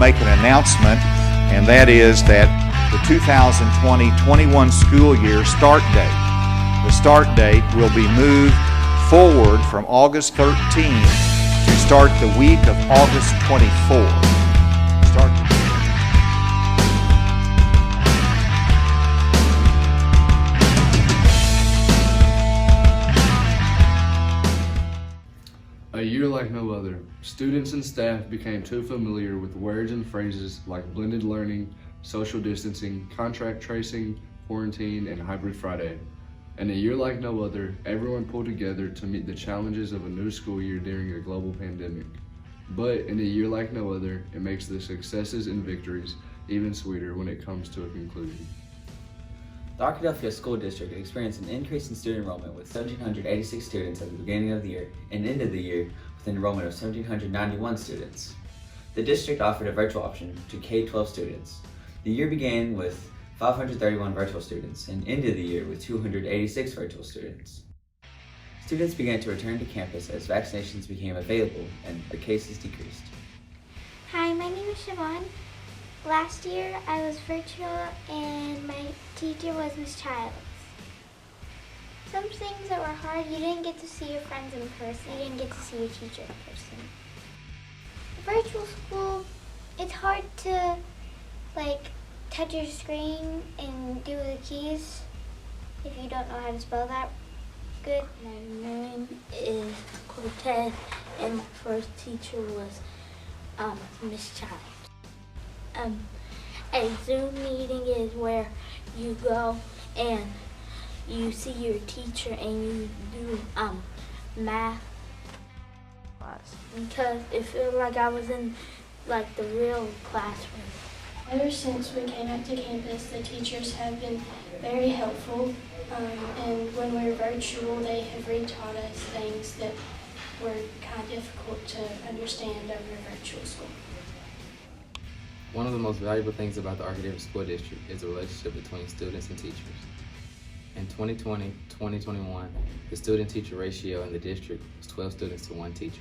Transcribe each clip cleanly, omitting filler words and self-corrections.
make an announcement, and that is that the 2020-21 school year start date. The start date will be moved forward from August 13 to start the week of August 24. A year like no other, students and staff became too familiar with words and phrases like blended learning, social distancing, contract tracing, quarantine, and hybrid Friday. And a year like no other, everyone pulled together to meet the challenges of a new school year during a global pandemic. But in a year like no other, it makes the successes and victories even sweeter when it comes to a conclusion. The Arkadelphia School District experienced an increase in student enrollment with 1,786 students at the beginning of the year and ended the year with an enrollment of 1,791 students. The district offered a virtual option to K-12 students. The year began with 531 virtual students and ended the year with 286 virtual students. Students began to return to campus as vaccinations became available and the cases decreased. Hi, my name is Siobhan. Last year I was virtual and my teacher was Ms. Childs. Some things that were hard, you didn't get to see your friends in person, you didn't get to see your teacher in person. Virtual school, it's hard to touch your screen and do the keys if you don't know how to spell that good. My name is Cortez and my first teacher was Ms. Childs. A Zoom meeting is where you go and you see your teacher and you do math class, because it felt like I was in the real classroom. Ever since we came out to campus, the teachers have been very helpful, and when we're virtual, they have retaught us things that were kind of difficult to understand over virtual school. One of the most valuable things about the Arkadelphia School District is the relationship between students and teachers. In 2020-2021, the student-teacher ratio in the district was 12 students to 1 teacher.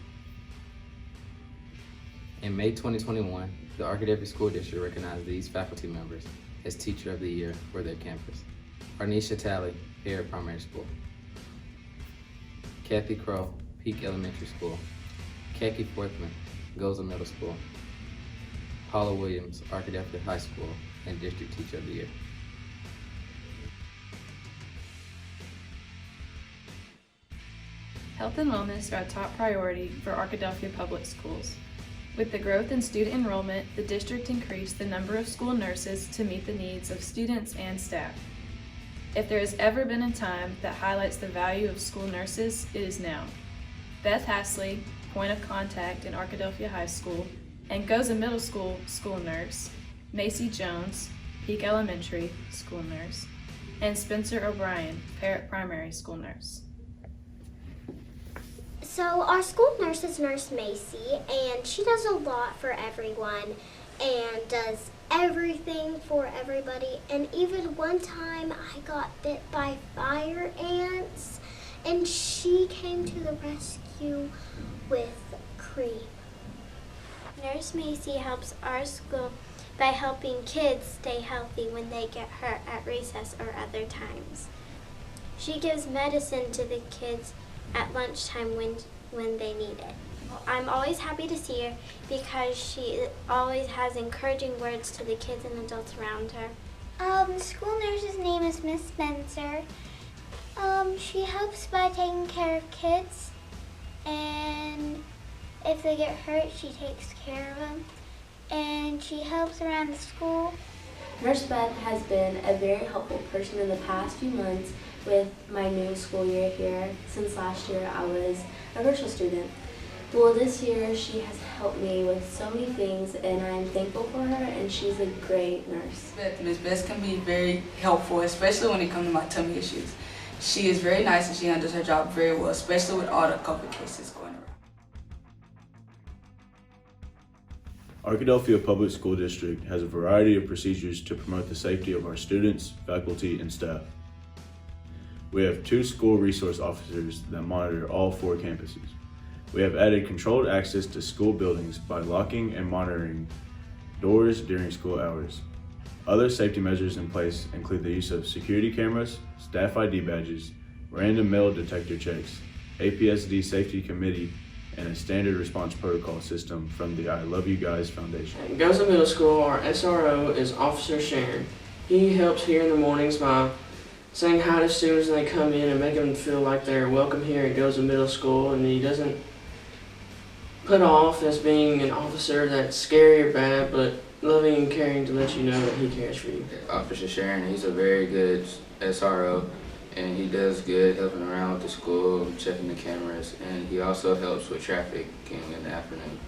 In May 2021, the Arkadelphia School District recognized these faculty members as Teacher of the Year for their campus. Arnisha Talley, Hare Primary School. Kathy Crow, Peak Elementary School. Kaki Forthman, Goza Middle School. Paula Williams, Arkadelphia High School, and District Teacher of the Year. Health and wellness are a top priority for Arkadelphia Public Schools. With the growth in student enrollment, the district increased the number of school nurses to meet the needs of students and staff. If there has ever been a time that highlights the value of school nurses, it is now. Beth Hasley, point of contact in Arkadelphia High School, and Goza Middle School school nurse, Macy Jones, Peak Elementary school nurse, and Spencer O'Brien, Parrott Primary school nurse. So our school nurse is Nurse Macy, and she does a lot for everyone and does everything for everybody. And even one time I got bit by fire ants, and she came to the rescue with cream. Nurse Macy helps our school by helping kids stay healthy when they get hurt at recess or other times. She gives medicine to the kids at lunchtime when they need it. I'm always happy to see her because she always has encouraging words to the kids and adults around her. The school nurse's name is Miss Spencer. She helps by taking care of kids, and if they get hurt, she takes care of them, and she helps around the school. Nurse Beth has been a very helpful person in the past few months with my new school year here. Since last year I was a virtual student. Well, this year she has helped me with so many things and I'm thankful for her, and she's a great nurse. Ms. Beth can be very helpful, especially when it comes to my tummy issues. She is very nice and she handles her job very well, especially with all the COVID cases going around. Arkadelphia Public School District has a variety of procedures to promote the safety of our students, faculty, and staff. We have 2 school resource officers that monitor all 4 campuses. We have added controlled access to school buildings by locking and monitoring doors during school hours. Other safety measures in place include the use of security cameras, staff ID badges, random metal detector checks, APSD Safety Committee, and a standard response protocol system from the I Love You Guys Foundation. At Goza Middle School, our SRO is Officer Sharon. He helps here in the mornings by saying hi to students when they come in and make them feel like they're welcome here at Goza Middle School, and he doesn't put off as being an officer that's scary or bad, but loving and caring to let you know that he cares for you. Officer Sharon, he's a very good SRO, and he does good helping around with the school, checking the cameras, and he also helps with traffic in the afternoon.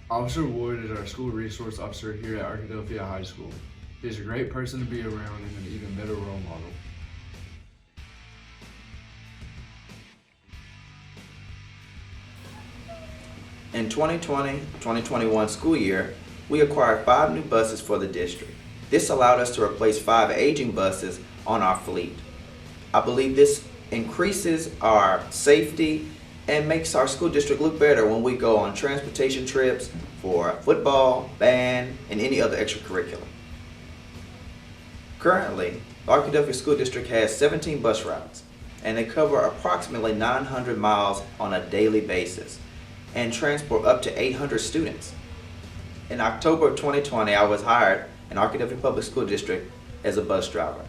Officer Ward is our school resource officer here at Arkadelphia High School. He's a great person to be around and an even better role model. In 2020-2021 school year, we acquired 5 new buses for the district. This allowed us to replace 5 aging buses on our fleet. I believe this increases our safety and makes our school district look better when we go on transportation trips for football, band, and any other extracurricular. Currently, the Arkadelphia School District has 17 bus routes, and they cover approximately 900 miles on a daily basis and transport up to 800 students. In October of 2020, I was hired in Arkadelphia Public School District as a bus driver.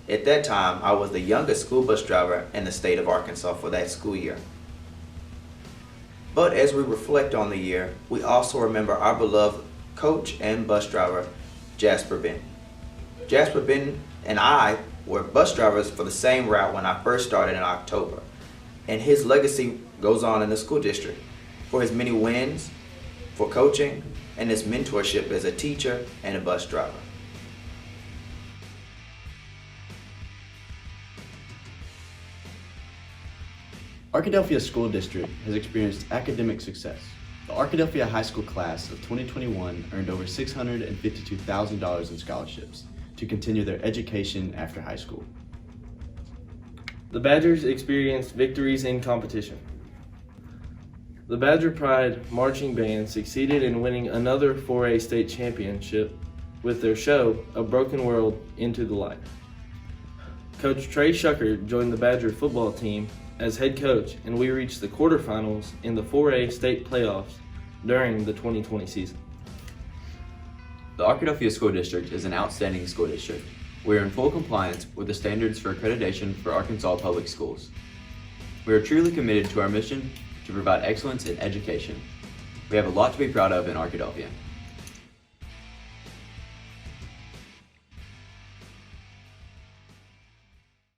At that time, I was the youngest school bus driver in the state of Arkansas for that school year. But as we reflect on the year, we also remember our beloved coach and bus driver, Jasper Benton. Jasper Benton and I were bus drivers for the same route when I first started in October, and his legacy goes on in the school district for his many wins, for coaching, and his mentorship as a teacher and a bus driver. Arkadelphia School District has experienced academic success. The Arkadelphia High School class of 2021 earned over $652,000 in scholarships to continue their education after high school. The Badgers experienced victories in competition. The Badger Pride Marching Band succeeded in winning another 4A state championship with their show, A Broken World Into the Light. Coach Trey Shucker joined the Badger football team as head coach, and we reached the quarterfinals in the 4A state playoffs during the 2020 season. The Arkadelphia School District is an outstanding school district. We are in full compliance with the standards for accreditation for Arkansas public schools. We are truly committed to our mission to provide excellence in education. We have a lot to be proud of in Arkadelphia.